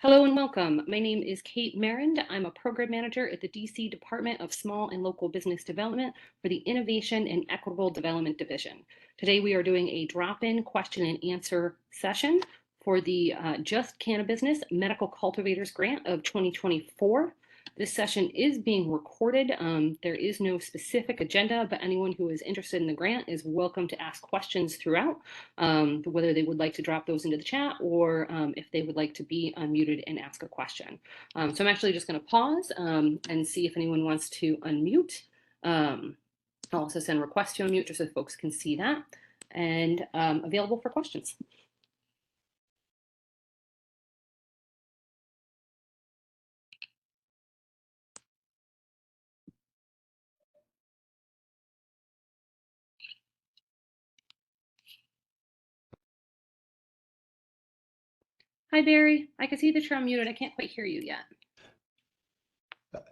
Hello and welcome. My name is Kate Marand. I'm a program manager at the DC Department of Small and Local Business Development for the Innovation and Equitable Development Division. Today we are doing a drop-in question and answer session for the Just Cannabusiness Medical Cultivators Grant of 2024. This session is being recorded. There is no specific agenda, but anyone who is interested in the grant is welcome to ask questions throughout, whether they would like to drop those into the chat or if they would like to be unmuted and ask a question. So I'm actually just going to pause and see if anyone wants to unmute. I'll also send requests to unmute just so folks can see that, and available for questions. Hi, Barry. I can see that you're unmuted. I can't quite hear you yet.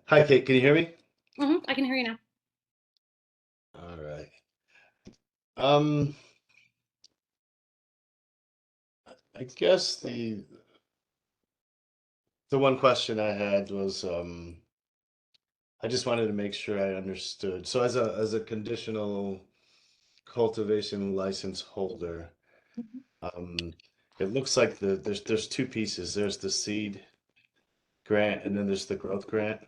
Hi, Kate. Can you hear me? I can hear you now. All right. I guess the one question I had was I just wanted to make sure I understood. So as a conditional cultivation license holder, it looks like there's two pieces. There's the seed grant and then there's the growth grant.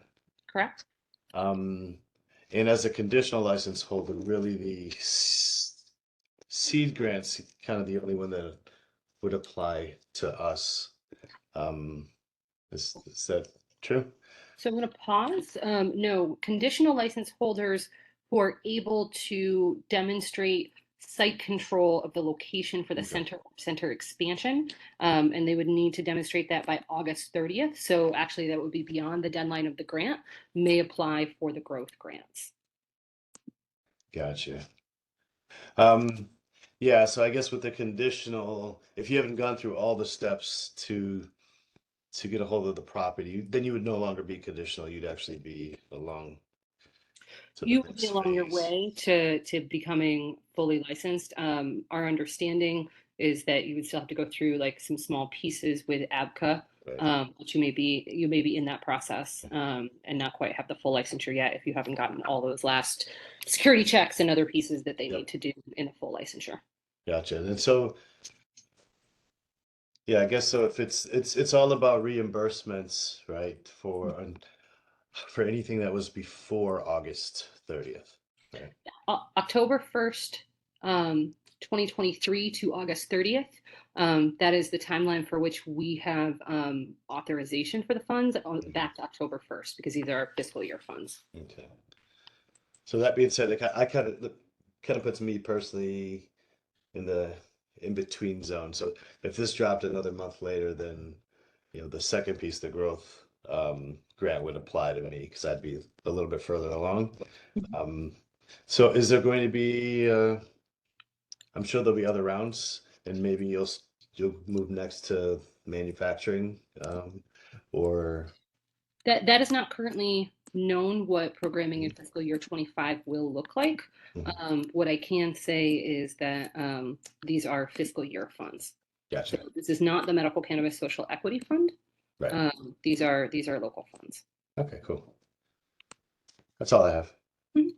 Correct. And as a conditional license holder, really the seed grant's kind of the only one that would apply to us. Is that true? So I'm going to pause. No, conditional license holders who are able to demonstrate site control of the location for the Okay. center expansion, and they would need to demonstrate that by August 30th. So actually, that would be beyond the deadline of the grant, may apply for the growth grants. Gotcha. Yeah, so I guess with the conditional, if you haven't gone through all the steps to get a hold of the property, then you would no longer be conditional. You'd actually be along to the You will be next along your phase. way to becoming fully licensed. Our understanding is that you would still have to go through like some small pieces with ABCA, Right. but you may be in that process and not quite have the full licensure yet if you haven't gotten all those last security checks and other pieces that they Yep. need to do in a full licensure. Gotcha. And so, yeah, I guess so. If it's all about reimbursements, right? For anything that was before August 30th, right? October 1st, 2023 to August 30th. That is the timeline for which we have authorization for the funds back to October 1st, because these are our fiscal year funds. Okay. So that being said, like, I kind of puts me personally in the in between zone. So if this dropped another month later, then the second piece, the growth grant would apply to me because I'd be a little bit further along. Um, so is there going to be? I'm sure there'll be other rounds, and maybe you'll move next to manufacturing, or That is not currently known what programming in fiscal year 25 will look like. Mhm. What I can say is that these are fiscal year funds. So Gotcha. this is not the Medical Cannabis Social Equity Fund. Right. These are local funds. Okay, cool. That's all I have. Mhm.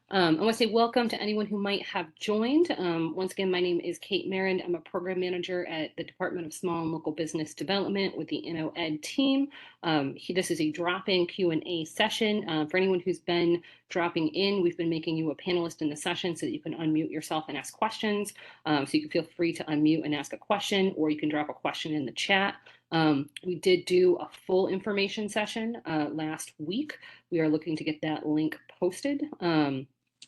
I want to say welcome to anyone who might have joined. Once again, my name is Kate Marand. I'm a program manager at the Department of Small and Local Business Development with the InnoEd team. This is a drop-in Q&A session. For anyone who's been dropping in, we've been making you a panelist in the session so that you can unmute yourself and ask questions. So you can feel free to unmute and ask a question, or you can drop a question in the chat. We did do a full information session last week. We are looking to get that link posted.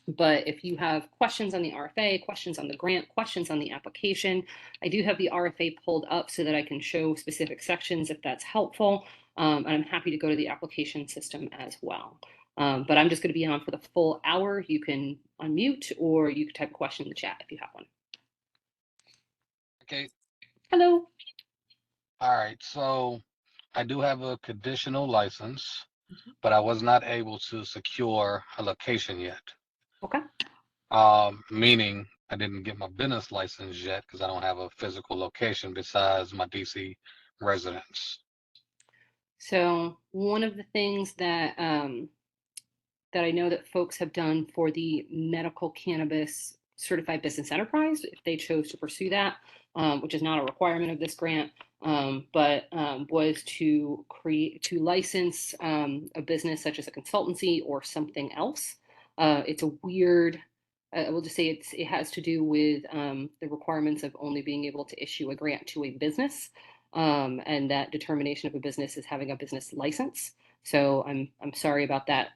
But if you have questions on the RFA, questions on the grant, questions on the application, I do have the RFA pulled up so that I can show specific sections if that's helpful. And I'm happy to go to the application system as well. But I'm just going to be on for the full hour. You can unmute or you can type a question in the chat if you have one. Okay. Hello. All right. So I do have a conditional license, but I was not able to secure a location yet. Okay. Meaning I didn't get my business license yet because I don't have a physical location besides my DC residents? So one of the things that that I know that folks have done for the medical cannabis certified business enterprise, if they chose to pursue that, which is not a requirement of this grant, was to license a business such as a consultancy or something else. It's a weird. I will just say it has to do with the requirements of only being able to issue a grant to a business, and that determination of a business is having a business license. So I'm sorry about that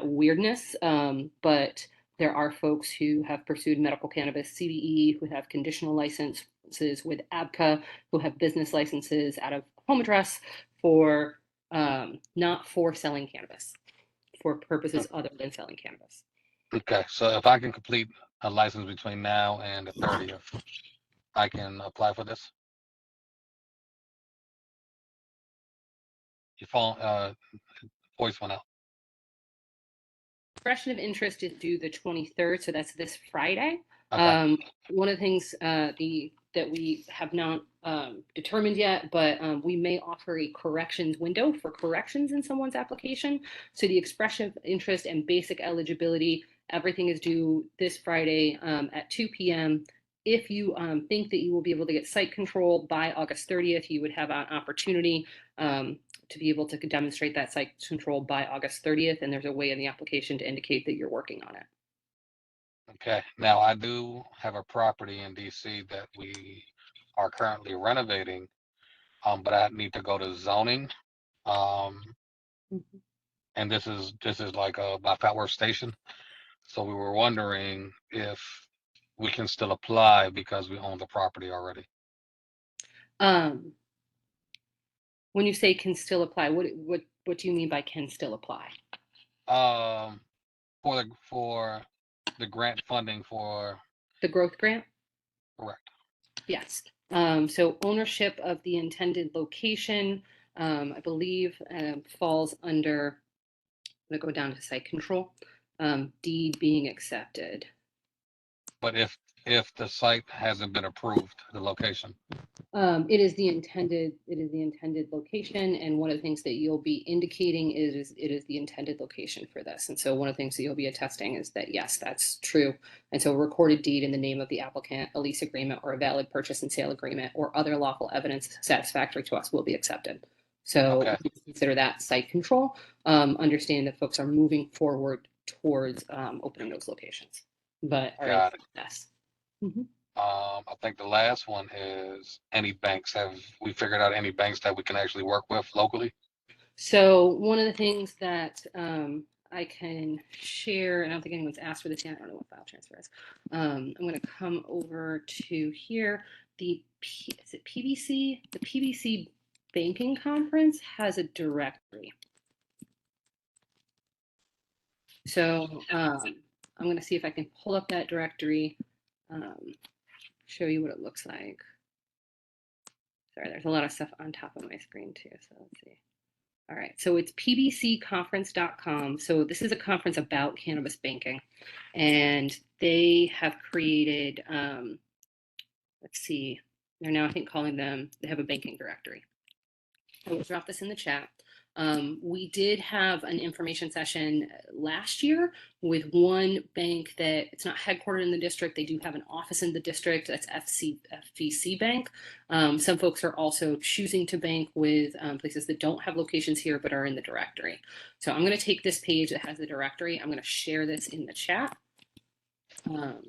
weirdness, but there are folks who have pursued medical cannabis CBE, who have conditional licenses with ABCA, who have business licenses out of home address for not for selling cannabis, for purposes other than selling cannabis. Okay, so if I can complete a license between now and the 30th, I can apply for this? Your phone, voice went out. Expression of interest is due the 23rd, so that's this Friday. Okay. One of the things that we have not determined yet, but we may offer a corrections window for corrections in someone's application. So the expression of interest and basic eligibility, everything is due this Friday at 2 p.m. If you think that you will be able to get site control by August 30th, you would have an opportunity to be able to demonstrate that site control by August 30th, and there's a way in the application to indicate that you're working on it. Okay, now I do have a property in DC that we are currently renovating, but I need to go to zoning. And this is like by Fort Worth Station. So we were wondering if we can still apply because we own the property already. When you say can still apply, what do you mean by can still apply? For the grant funding for The growth grant? correct. Yes. So ownership of the intended location, I believe, falls under, I'm going to go down to site control, deed being accepted. But if the site hasn't been approved, the location. It is the intended location, and one of the things that you'll be indicating is it is the intended location for this. And so one of the things that you'll be attesting is that yes, that's true. And so a recorded deed in the name of the applicant, a lease agreement, or a valid purchase and sale agreement, or other lawful evidence satisfactory to us will be accepted. So Okay. consider that site control. Understand that folks are moving forward towards opening those locations, but all right, yes. I think the last one is any banks. Have we figured out any banks that we can actually work with locally? So one of the things that I can share, and I don't think anyone's asked for this yet. I don't know what file transfer is. I'm going to come over to here. Is it PBC? The PBC Banking Conference has a directory. So I'm going to see if I can pull up that directory, show you what it looks like. Sorry, there's a lot of stuff on top of my screen too. So let's see. All right, so it's pbcconference.com. So this is a conference about cannabis banking, and they have created, let's see, they're now, I think, calling them, they have a banking directory. I will drop this in the chat. We did have an information session last year with one bank that it's not headquartered in the district. They do have an office in the district. That's FVC Bank. Some folks are also choosing to bank with places that don't have locations here but are in the directory. So I'm going to take this page that has the directory. I'm going to share this in the chat. Because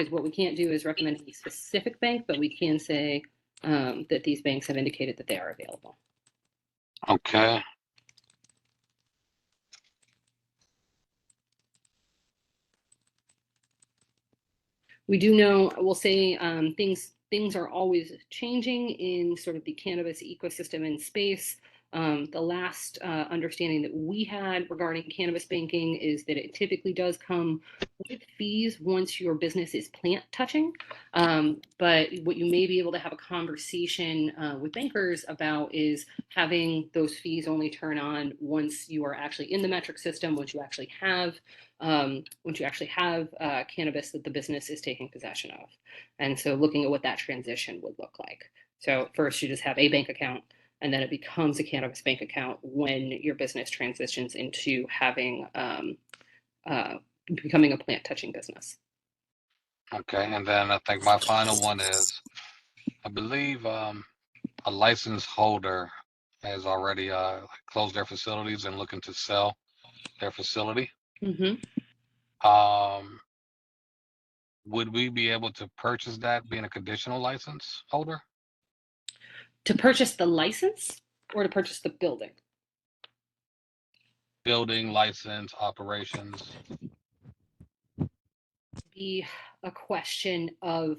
what we can't do is recommend a specific bank, but we can say that these banks have indicated that they are available. Okay. We do know, we'll say things are always changing in sort of the cannabis ecosystem and space. The last understanding that we had regarding cannabis banking is that it typically does come with fees once your business is plant touching. But what you may be able to have a conversation with bankers about is having those fees only turn on once you are actually in the metric system, once you actually have cannabis that the business is taking possession of. And so looking at what that transition would look like. So first you just have a bank account, and then it becomes a cannabis bank account when your business transitions into having becoming a plant touching business. Okay, and then I think my final one is, I believe a license holder has already closed their facilities and looking to sell their facility. Mm-hmm. Would we be able to purchase that being a conditional license holder? To purchase the license or to purchase the building? Building, license, operations. Be a question of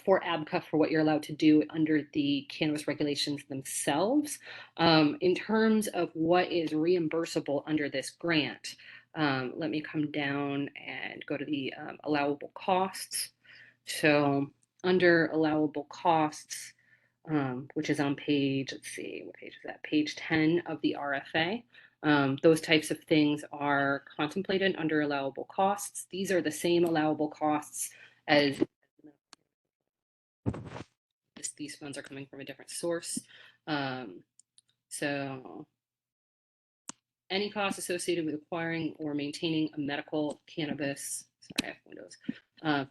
for ABCA for what you're allowed to do under the cannabis regulations themselves. In terms of what is reimbursable under this grant, let me come down and go to the allowable costs. So under allowable costs, which is on page, let's see, what page is that? Page 10 of the RFA. Those types of things are contemplated under allowable costs. These are the same allowable costs as these funds are coming from a different source. So any costs associated with acquiring or maintaining a medical cannabis, sorry, I have windows,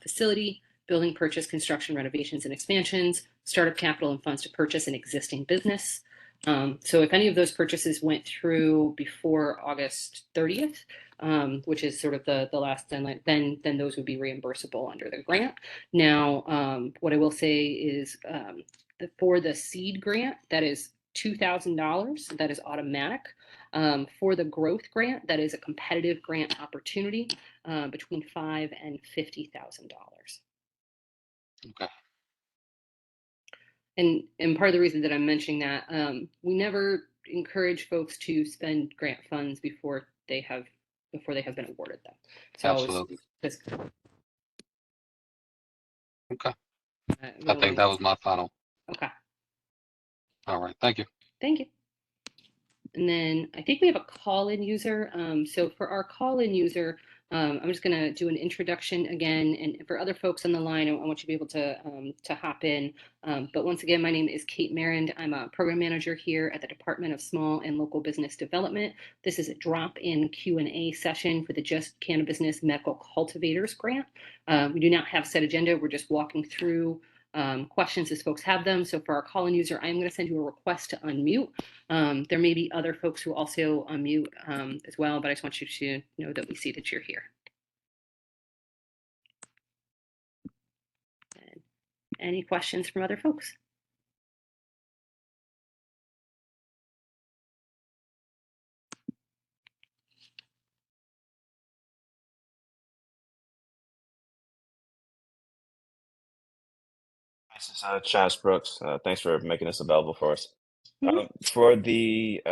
facility, building purchase, construction, renovations, and expansions, startup capital and funds to purchase an existing business. So if any of those purchases went through before August 30th, which is sort of the last deadline, then those would be reimbursable under the grant. Now, what I will say is for the seed grant, that is $2,000, that is automatic. For the growth grant, that is a competitive grant opportunity between $5,000 and $50,000. Okay. And part of the reason that I'm mentioning that, we never encourage folks to spend grant funds before they have been awarded them. So Absolutely. Okay. I think that was my final. Okay. All right. Thank you. Thank you. And then I think we have a call-in user. So for our call-in user, I'm just going to do an introduction again. And for other folks on the line, I want you to be able to hop in. But once again, my name is Kate Marand. I'm a program manager here at the Department of Small and Local Business Development. This is a drop-in Q&A session for the Just Cannabusiness Medical Cultivators grant. We do not have set agenda. We're just walking through questions as folks have them. So for our call-in user, I'm going to send you a request to unmute. There may be other folks who also unmute as well, but I just want you to know that we see that you're here. And any questions from other folks? This is Chaz Brooks. Thanks for making this available for us. Mhm. For the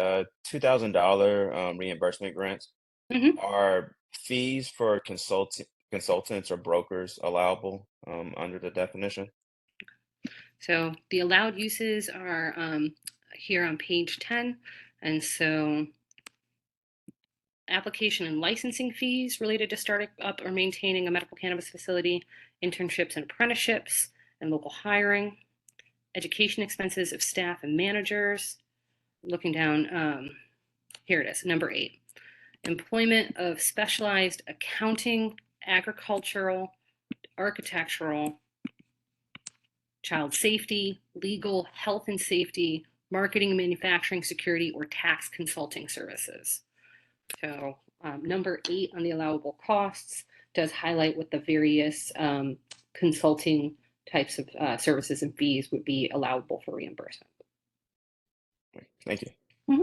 $2,000 reimbursement grants, Mhm. are fees for consultants or brokers allowable under the definition? So the allowed uses are here on page 10. And so application and licensing fees related to starting up or maintaining a medical cannabis facility, internships and apprenticeships, and local hiring, education expenses of staff and managers. Looking down, here it is, number 8. Employment of specialized accounting, agricultural, architectural, child safety, legal, health and safety, marketing, manufacturing, security, or tax consulting services. So number 8 on the allowable costs does highlight what the various consulting types of services and fees would be allowable for reimbursement. Thank you. Mm-hmm.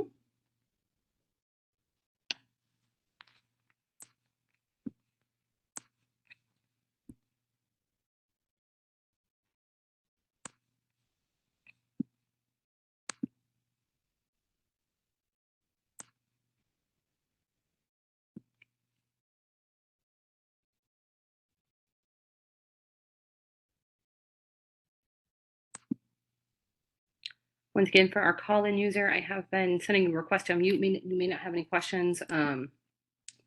Once again, for our call-in user, I have been sending a request to unmute. You may not have any questions,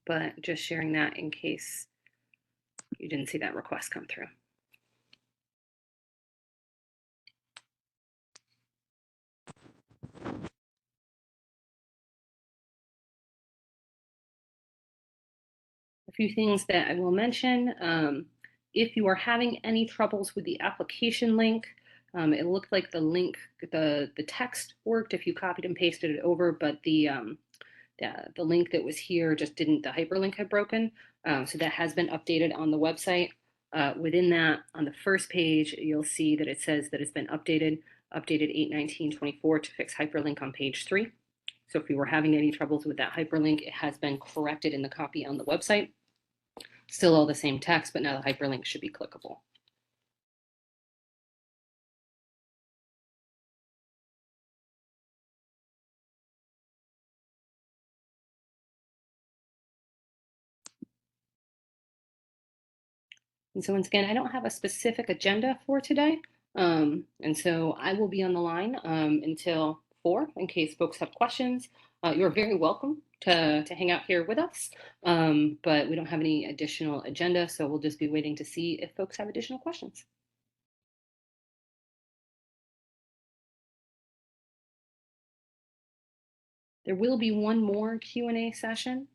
but just sharing that in case you didn't see that request come through. A few things that I will mention. If you are having any troubles with the application link, it looked like the link, the text worked if you copied and pasted it over, but the link that was here just didn't, the hyperlink had broken. So that has been updated on the website. Within that, on the first page, you'll see that it says that it's been updated 8/19/24 to fix hyperlink on page 3. So if you were having any troubles with that hyperlink, it has been corrected in the copy on the website. Still all the same text, but now the hyperlink should be clickable. And so once again, I don't have a specific agenda for today. And so I will be on the line until 4 in case folks have questions. You're very welcome to hang out here with us, but we don't have any additional agenda, so we'll just be waiting to see if folks have additional questions. There will be one more Q&A session.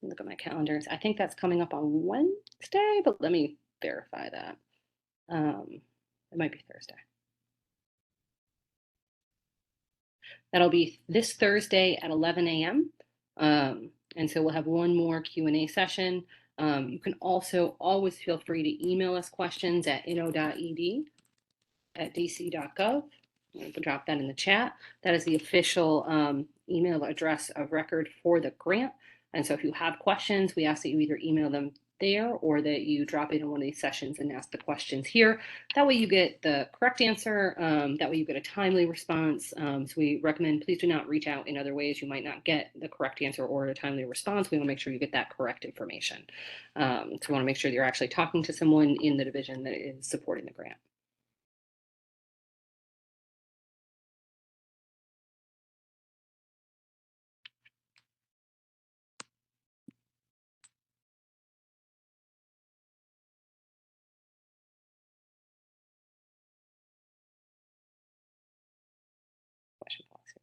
Look at my calendars. I think that's coming up on Wednesday, but let me verify that. It might be Thursday. That'll be this Thursday at 11 a.m. And so we'll have one more Q&A session. You can also always feel free to email us questions at inno.ed@dc.gov. You can drop that in the chat. That is the official email address of record for the grant. And so if you have questions, we ask that you either email them there or that you drop it in one of these sessions and ask the questions here. That way you get the correct answer. That way you get a timely response. So we recommend please do not reach out in other ways. You might not get the correct answer or a timely response. We want to make sure you get that correct information. So we want to make sure that you're actually talking to someone in the division that is supporting the grant. Question box here.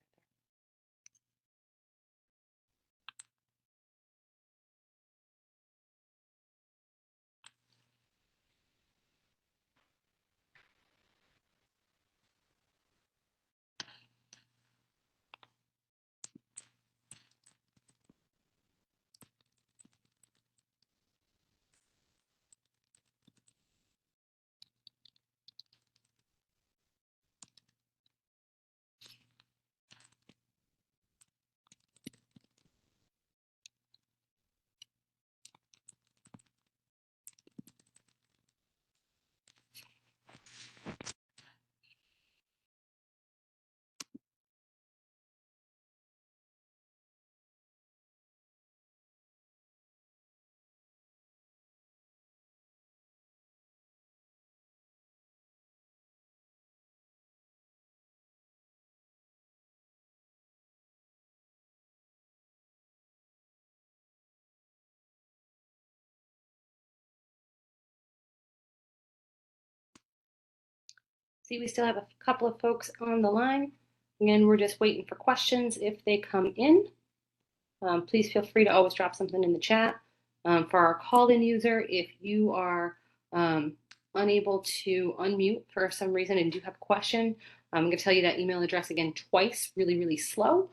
See, we still have a couple of folks on the line. Again, we're just waiting for questions if they come in. Please feel free to always drop something in the chat. For our call-in user, if you are unable to unmute for some reason and do have a question, I'm going to tell you that email address again twice, really, really slow,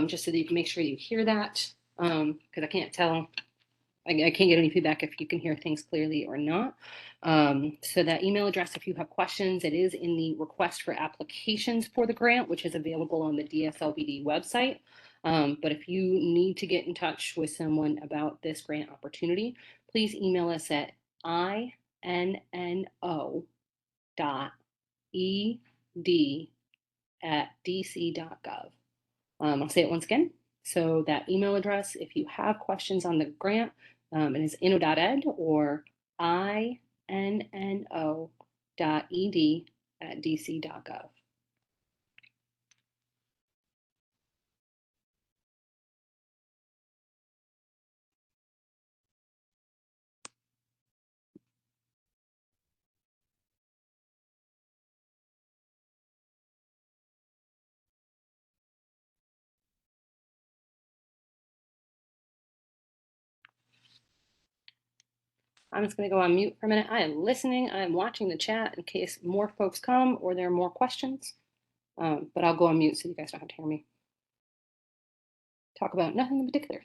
just so that you can make sure you hear that, because I can't tell. I can't get any feedback if you can hear things clearly or not. So that email address, if you have questions, it is in the request for applications for the grant, which is available on the DSLBD website. But if you need to get in touch with someone about this grant opportunity, please email us at inno.ed@dc.gov. I'll say it once again. So that email address, if you have questions on the grant, it is inno.ed or inno.ed dc.gov. I'm just going to go on mute for a minute. I am listening. I am watching the chat in case more folks come or there are more questions. But I'll go on mute so you guys don't have to hear me talk about nothing in particular.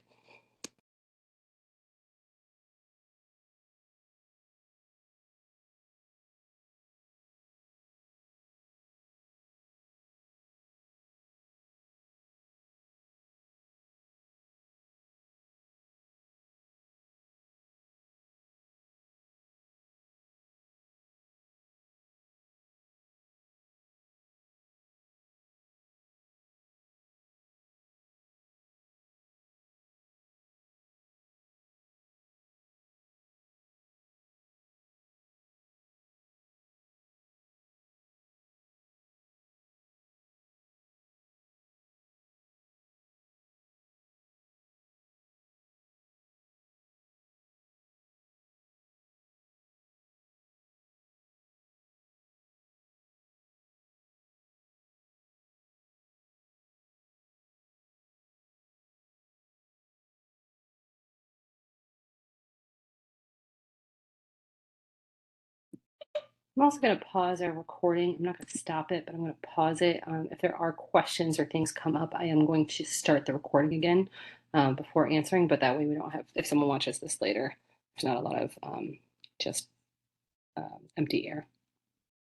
I'm also going to pause our recording. I'm not going to stop it, but I'm going to pause it. If there are questions or things come up, I am going to start the recording again before answering, but that way we don't have, if someone watches this later, there's not a lot of just empty air.